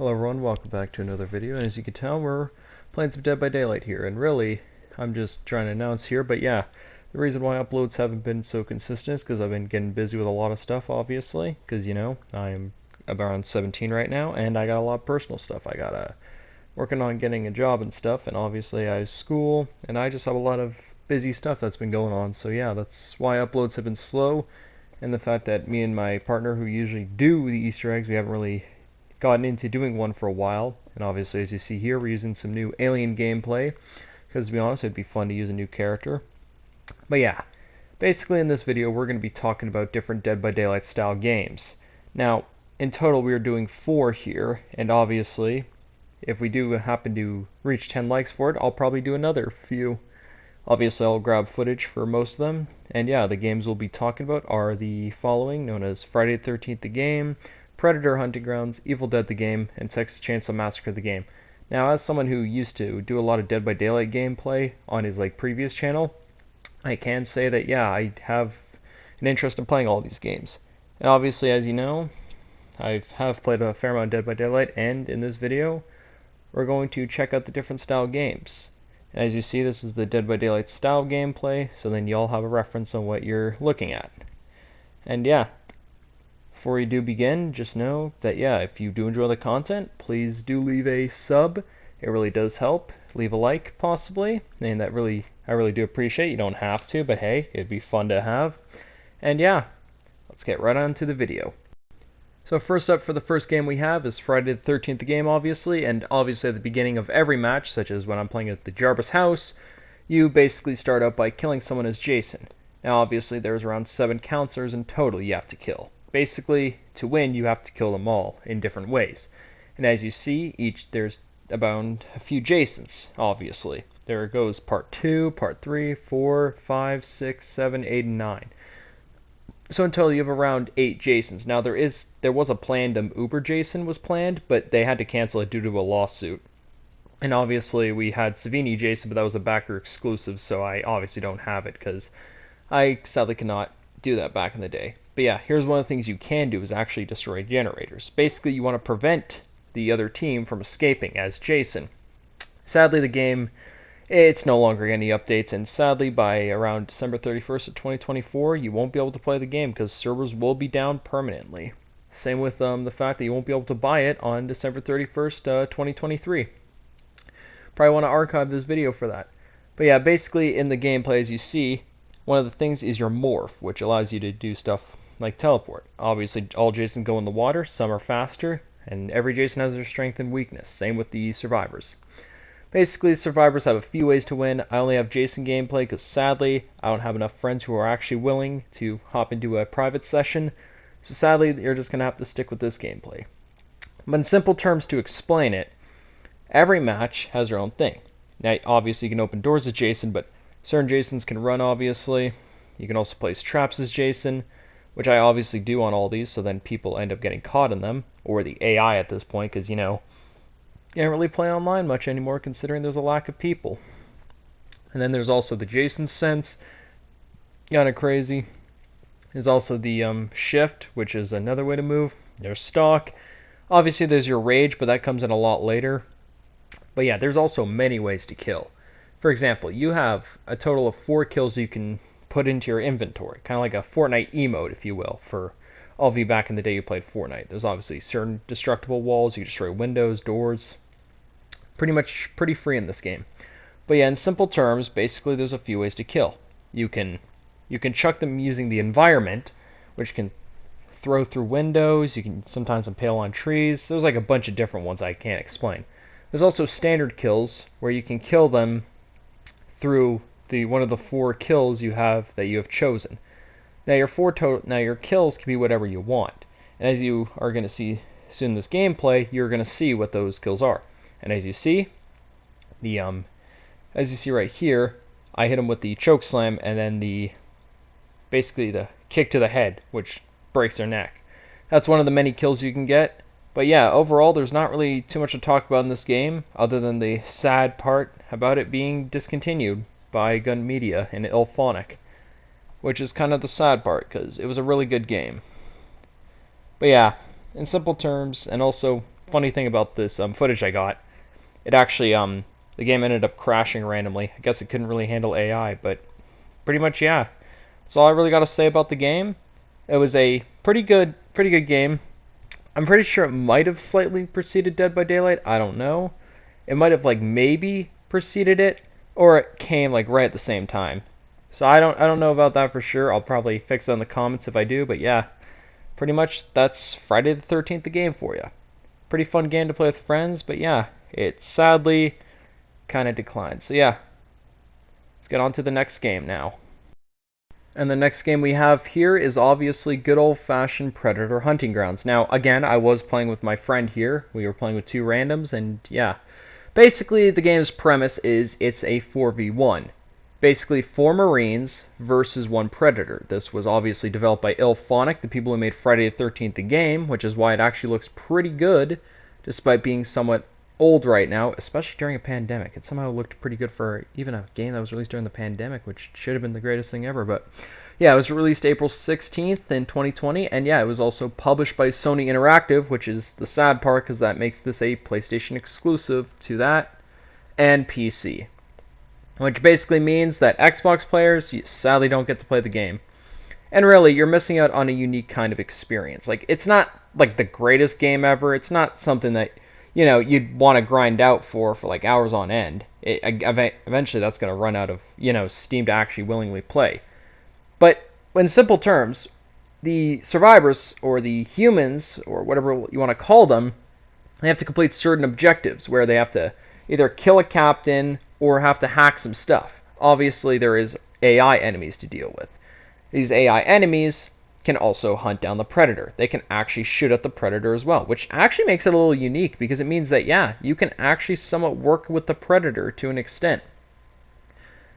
Hello everyone, welcome back to another video, and as you can tell we're playing some Dead by Daylight here, and really, I'm just trying to announce here, but yeah, the reason why uploads haven't been so consistent is because I've been getting busy with a lot of stuff, obviously, because you know, I'm around 17 right now, and I got a lot of personal stuff. I got working on getting a job and stuff, and obviously I have school, and I just have a lot of busy stuff that's been going on, so yeah, that's why uploads have been slow, and the fact that me and my partner who usually do the Easter eggs, we haven't really gotten into doing one for a while, and obviously as you see here we're using some new Alien gameplay, because to be honest it'd be fun to use a new character. But yeah, basically in this video we're going to be talking about different Dead by Daylight style games. Now, in total we are doing 4 here, and obviously if we do happen to reach 10 likes for it, I'll probably do another few. Obviously I'll grab footage for most of them, and yeah, the games we'll be talking about are the following, known as Friday the 13th the game, Predator Hunting Grounds, Evil Dead the game, and Texas Chainsaw Massacre the game. Now, as someone who used to do a lot of Dead by Daylight gameplay on his previous channel, I can say that yeah, I have an interest in playing all these games. And obviously, as you know, I have played a fair amount of Dead by Daylight, and in this video, we're going to check out the different style games. And as you see, this is the Dead by Daylight style gameplay, so then y'all have a reference on what you're looking at. And yeah, before we do begin, just know that yeah, if you do enjoy the content, please do leave a sub. It really does help. Leave a like, possibly, and I really do appreciate. You don't have to, but hey, it'd be fun to have. And yeah, let's get right on to the video. So first up for the first game we have is Friday the 13th game, obviously, and obviously at the beginning of every match, such as when I'm playing at the Jarvis house, you basically start out by killing someone as Jason. Now obviously there's around 7 counselors in total you have to kill. Basically, to win, you have to kill them all in different ways. And as you see, there's about a few Jasons, obviously. There goes part 2, part 3, 4, 5, 6, 7, 8, and 9. So in total, you have around 8 Jasons. Now, there was a planned Uber Jason was planned, but they had to cancel it due to a lawsuit. And obviously, we had Savini Jason, but that was a backer exclusive, so I obviously don't have it, because I sadly cannot do that back in the day. But yeah, here's one of the things you can do is actually destroy generators. Basically, you want to prevent the other team from escaping as Jason. Sadly, the game, it's no longer getting any updates, and sadly, by around December 31st of 2024, you won't be able to play the game because servers will be down permanently. Same with the fact that you won't be able to buy it on December 31st, 2023. Probably want to archive this video for that. But yeah, basically in the gameplay, as you see, one of the things is your morph, which allows you to do stuff like teleport. Obviously, all Jasons go in the water, some are faster, and every Jason has their strength and weakness. Same with the survivors. Basically, survivors have a few ways to win. I only have Jason gameplay because sadly, I don't have enough friends who are actually willing to hop into a private session. So sadly, you're just going to have to stick with this gameplay. But in simple terms to explain it, every match has their own thing. Now, obviously, you can open doors as Jason, but certain Jasons can run, obviously. You can also place traps as Jason, which I obviously do on all these, so then people end up getting caught in them, or the AI at this point, because, you know, you can't really play online much anymore considering there's a lack of people. And then there's also the Jason sense, kind of crazy. There's also the shift, which is another way to move. There's stalk. Obviously there's your rage, but that comes in a lot later. But yeah, there's also many ways to kill. For example, you have a total of 4 kills you can put into your inventory, kind of like a Fortnite emote, if you will, for all of you back in the day who played Fortnite. There's obviously certain destructible walls, you can destroy windows, doors, pretty free in this game. But yeah, in simple terms, basically there's a few ways to kill. You can chuck them using the environment, which can throw through windows, you can sometimes impale on trees. There's like a bunch of different ones I can't explain. There's also standard kills, where you can kill them through one of the 4 kills you have chosen. Now your kills can be whatever you want, and as you are going to see soon in this gameplay, you're going to see what those kills are. And as you see, right here, I hit him with the choke slam, and then basically the kick to the head, which breaks their neck. That's one of the many kills you can get. But yeah, overall, there's not really too much to talk about in this game, other than the sad part about it being discontinued by Gun Media and IllFonic, which is kind of the sad part, because it was a really good game. But yeah, in simple terms, and also funny thing about this footage I got, it actually the game ended up crashing randomly. I guess it couldn't really handle AI, but pretty much yeah. That's all I really got to say about the game. It was a pretty good game. I'm pretty sure it might have slightly preceded Dead by Daylight. I don't know. It might have like maybe preceded it, or it came like right at the same time. So I don't know about that for sure. I'll probably fix it in the comments if I do. But yeah, pretty much that's Friday the 13th the game for you. Pretty fun game to play with friends. But yeah, it sadly kind of declined. So yeah, let's get on to the next game now. And the next game we have here is obviously good old-fashioned Predator Hunting Grounds. Now, again, I was playing with my friend here. We were playing with two randoms, and yeah. Basically, the game's premise is it's a 4v1. Basically, 4 Marines versus 1 Predator. This was obviously developed by IllFonic, the people who made Friday the 13th the game, which is why it actually looks pretty good, despite being somewhat old right now, especially during a pandemic. It somehow looked pretty good for even a game that was released during the pandemic, which should have been the greatest thing ever. But yeah, it was released April 16th in 2020, and yeah, it was also published by Sony Interactive, which is the sad part because that makes this a PlayStation exclusive to that and PC. Which basically means that Xbox players sadly don't get to play the game. And really, you're missing out on a unique kind of experience. Like, it's not like the greatest game ever. It's not something that you'd want to grind out for like hours on end. Eventually that's going to run out of, Steam to actually willingly play. But in simple terms, the survivors, or the humans, or whatever you want to call them, they have to complete certain objectives where they have to either kill a captain or have to hack some stuff. Obviously, there is AI enemies to deal with. These AI enemies can also hunt down the Predator. They can actually shoot at the Predator as well, which actually makes it a little unique because it means that, yeah, you can actually somewhat work with the Predator to an extent.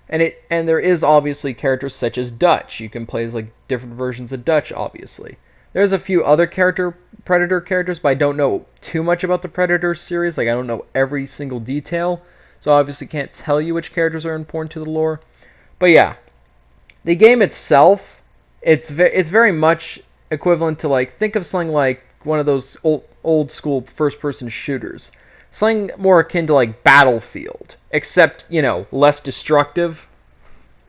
And there is obviously characters such as Dutch. You can play as like different versions of Dutch, obviously. There's a few other Predator characters, but I don't know too much about the Predator series. Like, I don't know every single detail, so I obviously can't tell you which characters are important to the lore. But yeah, the game itself, it's very much equivalent to, like, think of something like one of those old school first person shooters. Something more akin to like Battlefield, except, less destructive.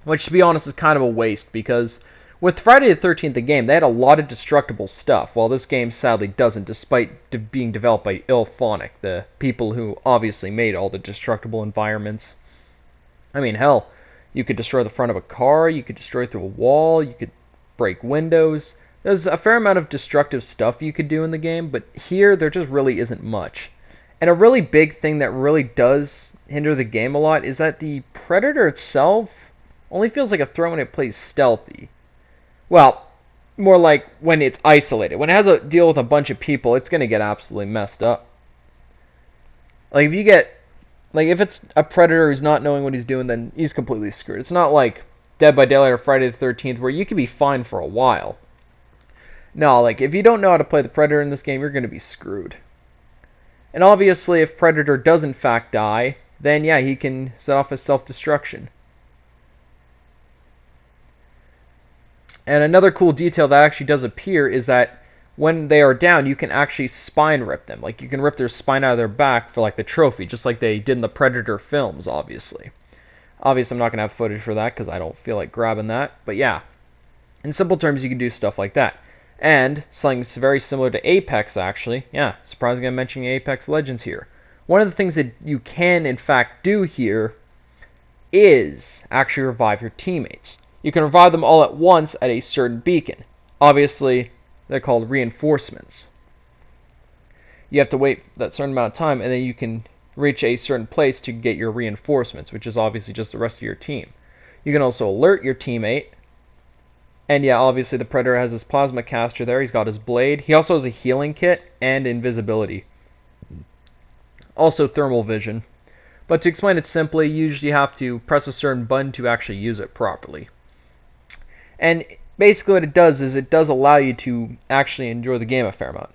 Which, to be honest, is kind of a waste because with Friday the 13th the game, they had a lot of destructible stuff, while this game sadly doesn't, despite being developed by IllFonic, the people who obviously made all the destructible environments. I mean, hell, you could destroy the front of a car, you could destroy through a wall, you could break windows. There's a fair amount of destructive stuff you could do in the game, but here there just really isn't much. And a really big thing that really does hinder the game a lot is that the Predator itself only feels like a threat when it plays stealthy. Well, more like when it's isolated. When it has to deal with a bunch of people, it's going to get absolutely messed up. Like, if it's a Predator who's not knowing what he's doing, then he's completely screwed. It's not like Dead by Daylight or Friday the 13th where you can be fine for a while. No, like, if you don't know how to play the Predator in this game, you're going to be screwed. And obviously, if Predator does in fact die, then yeah, he can set off his self-destruction. And another cool detail that actually does appear is that when they are down, you can actually spine rip them. Like, you can rip their spine out of their back for like the trophy, just like they did in the Predator films, obviously. Obviously, I'm not going to have footage for that because I don't feel like grabbing that. But yeah, in simple terms, you can do stuff like that. And something very similar to Apex, actually. Yeah, surprising I'm mentioning Apex Legends here. One of the things that you can, in fact, do here is actually revive your teammates. You can revive them all at once at a certain beacon. Obviously, they're called reinforcements. You have to wait that certain amount of time, and then you can reach a certain place to get your reinforcements, which is obviously just the rest of your team. You can also alert your teammate. And yeah, obviously the Predator has his plasma caster there. He's got his blade. He also has a healing kit and invisibility. Also thermal vision. But to explain it simply, you usually have to press a certain button to actually use it properly. And basically what it does is it does allow you to actually enjoy the game a fair amount.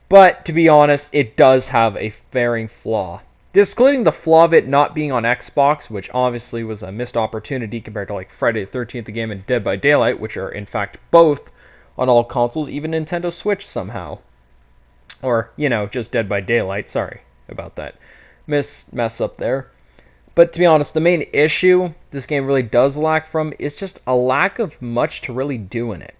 But to be honest, it does have a glaring flaw. Discluding the flaw of it not being on Xbox, which obviously was a missed opportunity compared to like Friday the 13th the game and Dead by Daylight, which are in fact both on all consoles, even Nintendo Switch somehow. Or, just Dead by Daylight. Sorry about that mess up there. But to be honest, the main issue this game really does lack from is just a lack of much to really do in it.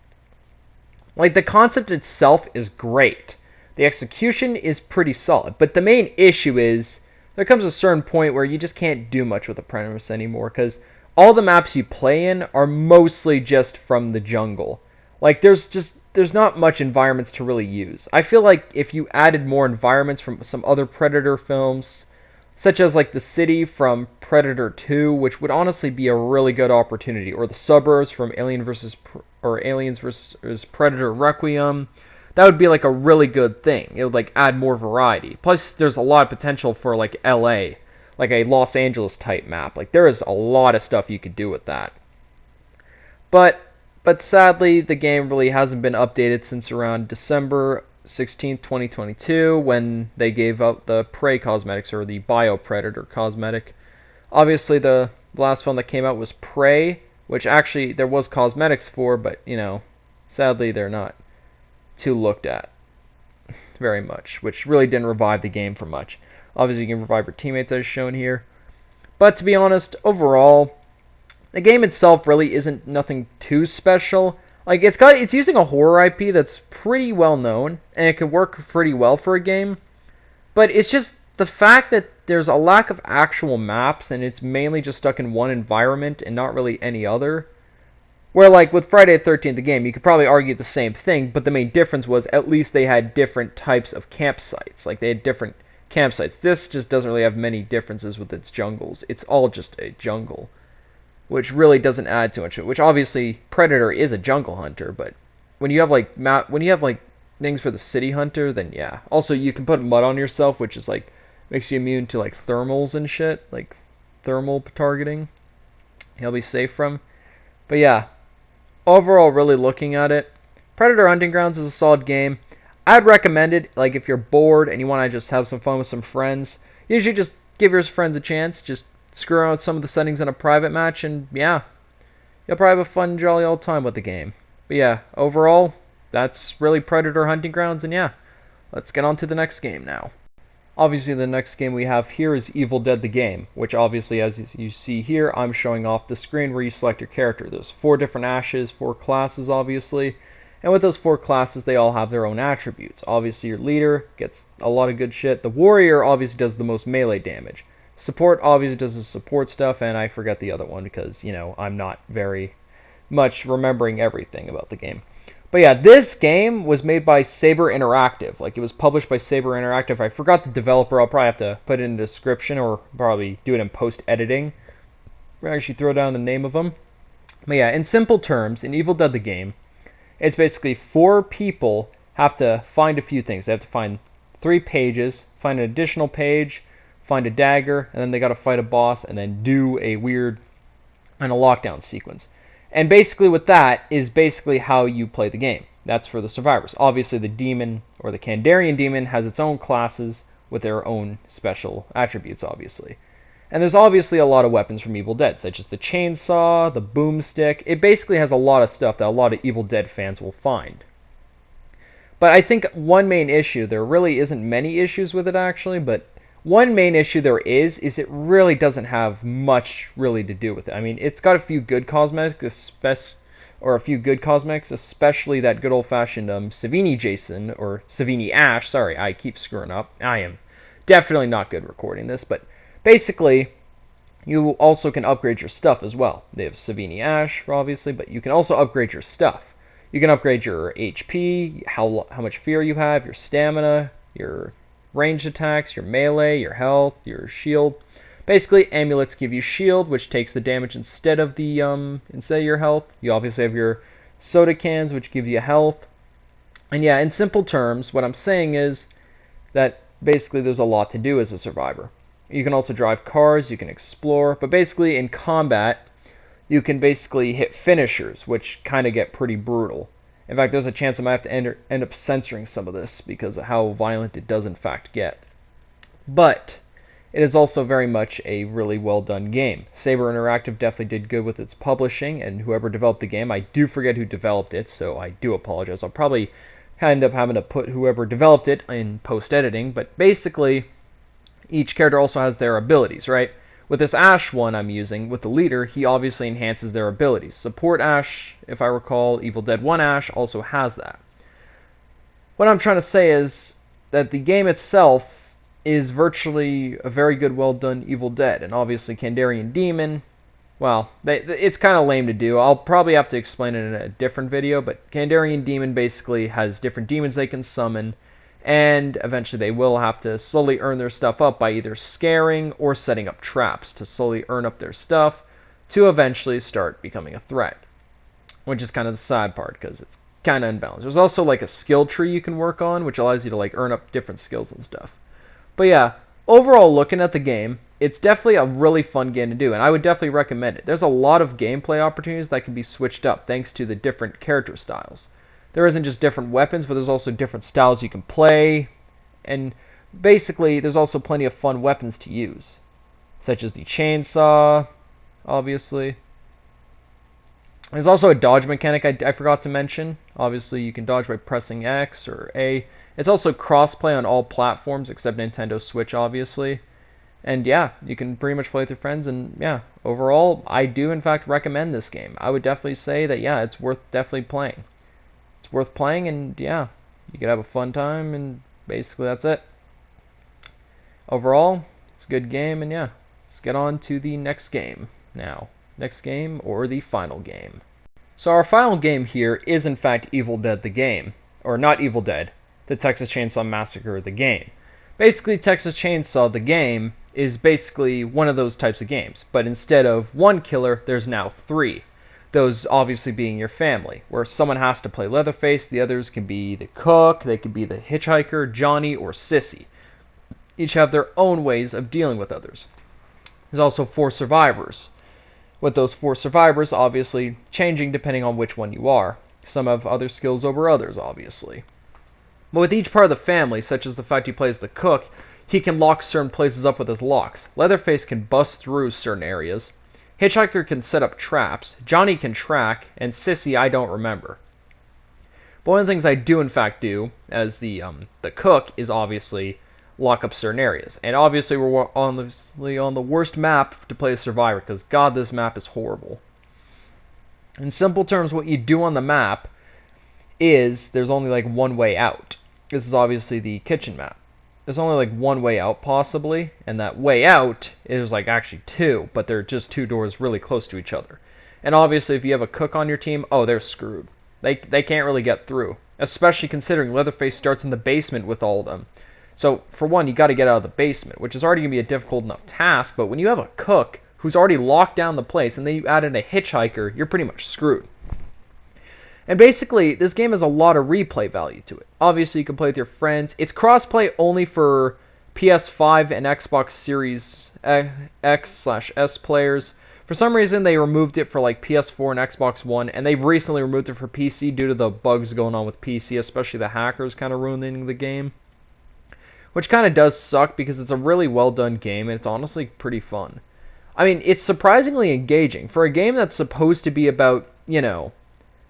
Like, the concept itself is great. The execution is pretty solid. But the main issue is there comes a certain point where you just can't do much with the premise anymore, because all the maps you play in are mostly just from the jungle. Like, there's not much environments to really use. I feel like if you added more environments from some other Predator films, such as like the city from Predator 2, which would honestly be a really good opportunity, or the suburbs from Aliens versus Predator Requiem, that would be like a really good thing. It would like add more variety. Plus, there's a lot of potential for like LA, like a Los Angeles type map. Like, there is a lot of stuff you could do with that. But sadly, the game really hasn't been updated since around December 16th, 2022, when they gave out the Prey cosmetics, or the Bio Predator cosmetic. Obviously, the last film that came out was Prey, which actually there was cosmetics for, but, sadly they're not too looked at very much, which really didn't revive the game for much. Obviously, you can revive your teammates as shown here. But to be honest, overall, the game itself really isn't nothing too special. Like, it's using a horror IP that's pretty well known, and it could work pretty well for a game. But it's just the fact that there's a lack of actual maps, and it's mainly just stuck in one environment and not really any other. Where, like, with Friday the 13th, the game, you could probably argue the same thing, but the main difference was at least they had different types of campsites. Like, they had different campsites. This just doesn't really have many differences with its jungles. It's all just a jungle, which really doesn't add too much. Which obviously Predator is a jungle hunter, but when you have like things for the city hunter, then yeah. Also, you can put mud on yourself, which is like makes you immune to like thermals and shit, like thermal targeting. You'll be safe from. But yeah, overall, really looking at it, Predator Hunting Grounds is a solid game. I'd recommend it. Like, if you're bored and you want to just have some fun with some friends, usually just give your friends a chance. Just screw around with some of the settings in a private match, and yeah, you'll probably have a fun, jolly old time with the game. But yeah, overall, that's really Predator Hunting Grounds, and yeah, let's get on to the next game now. Obviously, the next game we have here is Evil Dead the Game, which obviously, as you see here, I'm showing off the screen where you select your character. There's 4 different Ashes, 4 classes, obviously, and with those 4 classes, they all have their own attributes. Obviously, your leader gets a lot of good shit. The warrior obviously does the most melee damage. Support obviously does the support stuff, and I forget the other one because, I'm not very much remembering everything about the game. But yeah, this game was made by Saber Interactive. Like, it was published by Saber Interactive. I forgot the developer. I'll probably have to put it in the description, or probably do it in post-editing. We'll actually throw down the name of them. But yeah, in simple terms, in Evil Dead the Game, it's basically 4 people have to find a few things. They have to find 3 pages, find an additional page, find a dagger, and then they got to fight a boss, and then do a weird and a lockdown sequence. And basically with that is basically how you play the game. That's for the survivors. Obviously the demon, or the Kandarian demon, has its own classes with their own special attributes, obviously. And there's obviously a lot of weapons from Evil Dead, such as the chainsaw, the boomstick. It basically has a lot of stuff that a lot of Evil Dead fans will find. But I think one main issue, there really isn't many issues with it actually, but one main issue there is it really doesn't have much really to do with it. I mean, it's got a few good cosmetics, especially that good old-fashioned Savini Jason, or Savini Ash. Sorry, I keep screwing up. I am definitely not good recording this, but basically, you also can upgrade your stuff as well. They have Savini Ash, obviously, but you can also upgrade your stuff. You can upgrade your HP, how much fear you have, your stamina, your ranged attacks, your melee, your health, your shield. Basically, amulets give you shield, which takes the damage instead of your health. You obviously have your soda cans, which give you health. And yeah, in simple terms, what I'm saying is that basically there's a lot to do as a survivor. You can also drive cars, you can explore, but basically in combat, you can basically hit finishers, which kind of get pretty brutal. In fact, there's a chance I might have to end up censoring some of this because of how violent it does in fact get. But it is also very much a really well done game. Saber Interactive definitely did good with its publishing, and whoever developed the game, I do forget who developed it, so I do apologize. I'll probably I ended up having to put whoever developed it in post-editing, but basically, each character also has their abilities, right? With this Ash one I'm using, with the leader, he obviously enhances their abilities. Support Ash, if I recall, Evil Dead 1 Ash also has that. What I'm trying to say is that the game itself is virtually a very good, well done Evil Dead, and obviously Kandarian Demon, well, it's kind of lame to do. I'll probably have to explain it in a different video, but Kandarian Demon basically has different demons they can summon, and eventually they will have to slowly earn their stuff up by either scaring or setting up traps to slowly earn up their stuff to eventually start becoming a threat, which is kind of the sad part because it's kind of unbalanced. There's also like a skill tree you can work on, which allows you to like earn up different skills and stuff. But yeah, overall looking at the game, it's definitely a really fun game to do, and I would definitely recommend it. There's a lot of gameplay opportunities that can be switched up thanks to the different character styles. There isn't just different weapons, but there's also different styles you can play, and basically there's also plenty of fun weapons to use, such as the chainsaw, obviously. There's also a dodge mechanic I forgot to mention. Obviously, you can dodge by pressing X or A. It's also crossplay on all platforms except Nintendo Switch, obviously. And yeah, you can pretty much play with your friends. And yeah, overall, I do in fact recommend this game. I would definitely say that yeah, it's worth definitely playing. It's worth playing, and yeah, you could have a fun time. And basically, that's it. Overall, it's a good game, and yeah, let's get on to the next game now. Next game, or the final game. So our final game here is in fact Evil Dead the game. Or not Evil Dead, the Texas Chainsaw Massacre the game. Basically, Texas Chainsaw the game is basically one of those types of games. But instead of one killer, there's now three. Those obviously being your family, where someone has to play Leatherface, the others can be the cook, they could be the hitchhiker, Johnny, or Sissy. Each have their own ways of dealing with others. There's also 4 survivors, with those 4 survivors obviously changing depending on which one you are. Some have other skills over others, obviously. But with each part of the family, such as the fact he plays the cook, he can lock certain places up with his locks. Leatherface can bust through certain areas. Hitchhiker can set up traps. Johnny can track, and Sissy I don't remember. But one of the things I do in fact do, as the cook, is obviously lock up certain areas. And obviously we're on the worst map to play a survivor, because god, this map is horrible. In simple terms, what you do on the map is there's only like one way out. This is obviously the kitchen map. There's only like one way out possibly, and that way out is like actually 2, but they're just 2 doors really close to each other. And obviously if you have a cook on your team, oh, they're screwed. They can't really get through, especially considering Leatherface starts in the basement with all of them. So, for one, you got to get out of the basement, which is already going to be a difficult enough task, but when you have a cook who's already locked down the place, and then you add in a hitchhiker, you're pretty much screwed. And basically, this game has a lot of replay value to it. Obviously, you can play with your friends. It's crossplay only for PS5 and Xbox Series X/S players. For some reason, they removed it for like PS4 and Xbox One, and they've recently removed it for PC due to the bugs going on with PC, especially the hackers kind of ruining the game. Which kind of does suck because it's a really well done game and it's honestly pretty fun. I mean, it's surprisingly engaging. For a game that's supposed to be about, you know,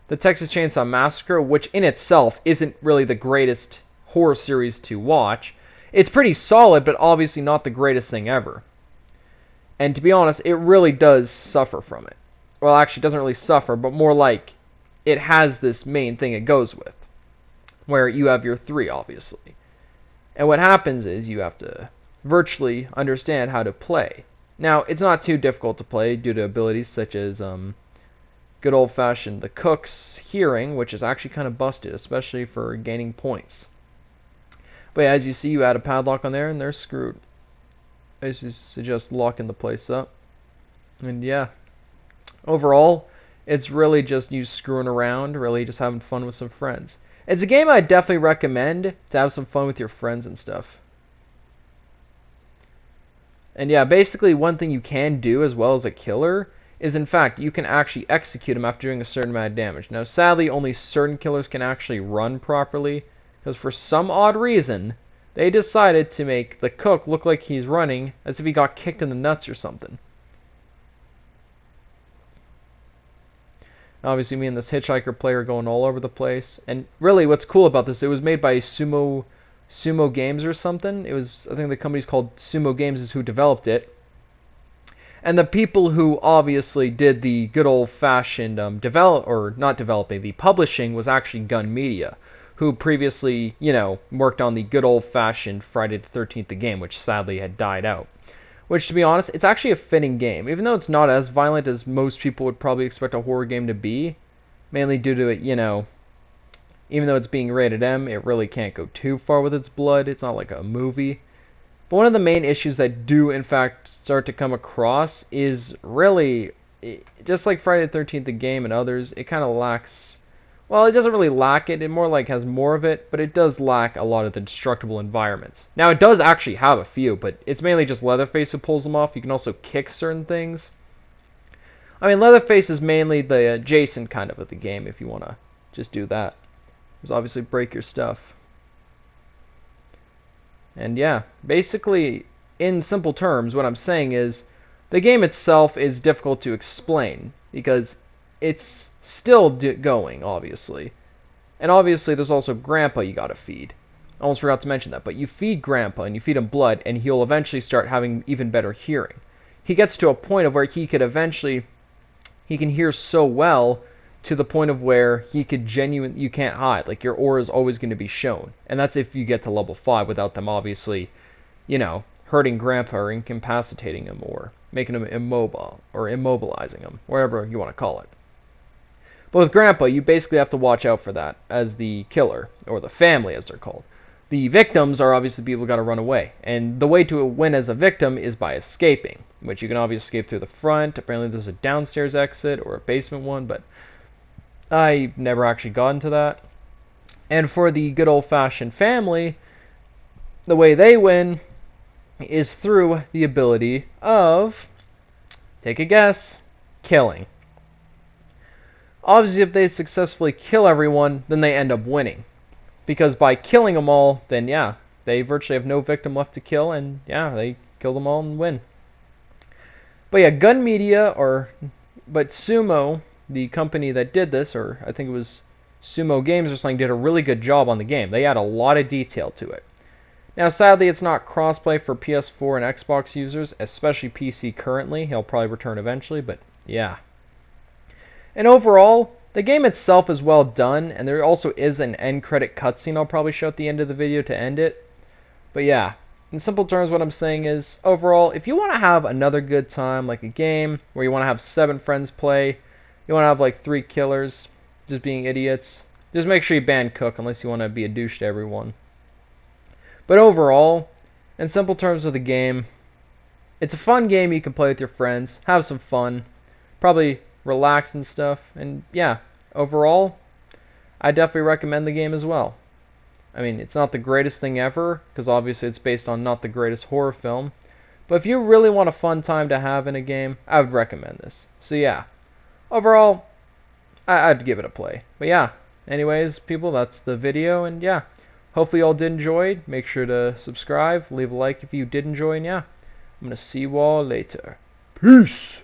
the Texas Chainsaw Massacre, which in itself isn't really the greatest horror series to watch, it's pretty solid, but obviously not the greatest thing ever. And to be honest, it really does suffer from it. Well, actually, it doesn't really suffer, but more like it has this main thing it goes with, where you have your 3, obviously. And what happens is you have to virtually understand how to play. Now, it's not too difficult to play due to abilities such as good old-fashioned the cook's hearing, which is actually kind of busted, especially for gaining points. But yeah, as you see, you add a padlock on there and they're screwed. I suggest locking the place up. And yeah, overall, it's really just you screwing around, really just having fun with some friends. It's a game I definitely recommend to have some fun with your friends and stuff. And yeah, basically one thing you can do as well as a killer is in fact you can actually execute him after doing a certain amount of damage. Now sadly only certain killers can actually run properly, because for some odd reason they decided to make the cook look like he's running as if he got kicked in the nuts or something. Obviously, me and this hitchhiker player going all over the place. And really, what's cool about this, it was made by Sumo Games or something. It was, I think the company's called Sumo Games is who developed it. And the people who obviously did the good old-fashioned the publishing was actually Gun Media, who previously, worked on the good old-fashioned Friday the 13th the game, which sadly had died out. Which, to be honest, it's actually a fitting game, even though it's not as violent as most people would probably expect a horror game to be, mainly due to it, even though it's being rated M, it really can't go too far with its blood. It's not like a movie. But one of the main issues that do, in fact, start to come across is really, just like Friday the 13th, the game, and others, it kind of lacks, well, it doesn't really lack it, it more like has more of it, but it does lack a lot of the destructible environments. Now, it does actually have a few, but it's mainly just Leatherface who pulls them off. You can also kick certain things. I mean, Leatherface is mainly the Jason kind of the game, if you want to just do that. Just obviously break your stuff. And yeah, basically, in simple terms, what I'm saying is the game itself is difficult to explain because it's still going, obviously. And obviously, there's also Grandpa you gotta feed. I almost forgot to mention that, but you feed Grandpa and you feed him blood, and he'll eventually start having even better hearing. He gets to a point of where he can hear so well to the point of where you can't hide. Like, your aura is always going to be shown. And that's if you get to level 5 without them obviously, hurting Grandpa or incapacitating him or making him immobile or immobilizing him, whatever you want to call it. But with Grandpa, you basically have to watch out for that as the killer, or the family as they're called. The victims are obviously people who got to run away. And the way to win as a victim is by escaping, which you can obviously escape through the front. Apparently there's a downstairs exit or a basement one, but I never actually got into that. And for the good old-fashioned family, the way they win is through the ability of, take a guess, killing. Obviously, if they successfully kill everyone, then they end up winning. Because by killing them all, then yeah, they virtually have no victim left to kill, and yeah, they kill them all and win. But yeah, Gun Media, but Sumo, the company that did this, or I think it was Sumo Games or something, did a really good job on the game. They add a lot of detail to it. Now, sadly, it's not crossplay for PS4 and Xbox users, especially PC currently. He'll probably return eventually, but yeah. And overall, the game itself is well done, and there also is an end credit cutscene I'll probably show at the end of the video to end it. But yeah, in simple terms, what I'm saying is, overall, if you want to have another good time, like a game where you want to have 7 friends play, you want to have like 3 killers just being idiots, just make sure you ban Cook unless you want to be a douche to everyone. But overall, in simple terms of the game, it's a fun game you can play with your friends, have some fun, probably relax and stuff, and yeah, overall, I definitely recommend the game as well. I mean, it's not the greatest thing ever, because obviously it's based on not the greatest horror film, but if you really want a fun time to have in a game, I would recommend this. So yeah, overall, I'd give it a play. But yeah, anyways, people, that's the video, and yeah, hopefully you all did enjoy. Make sure to subscribe, leave a like if you did enjoy, and yeah, I'm going to see you all later. Peace!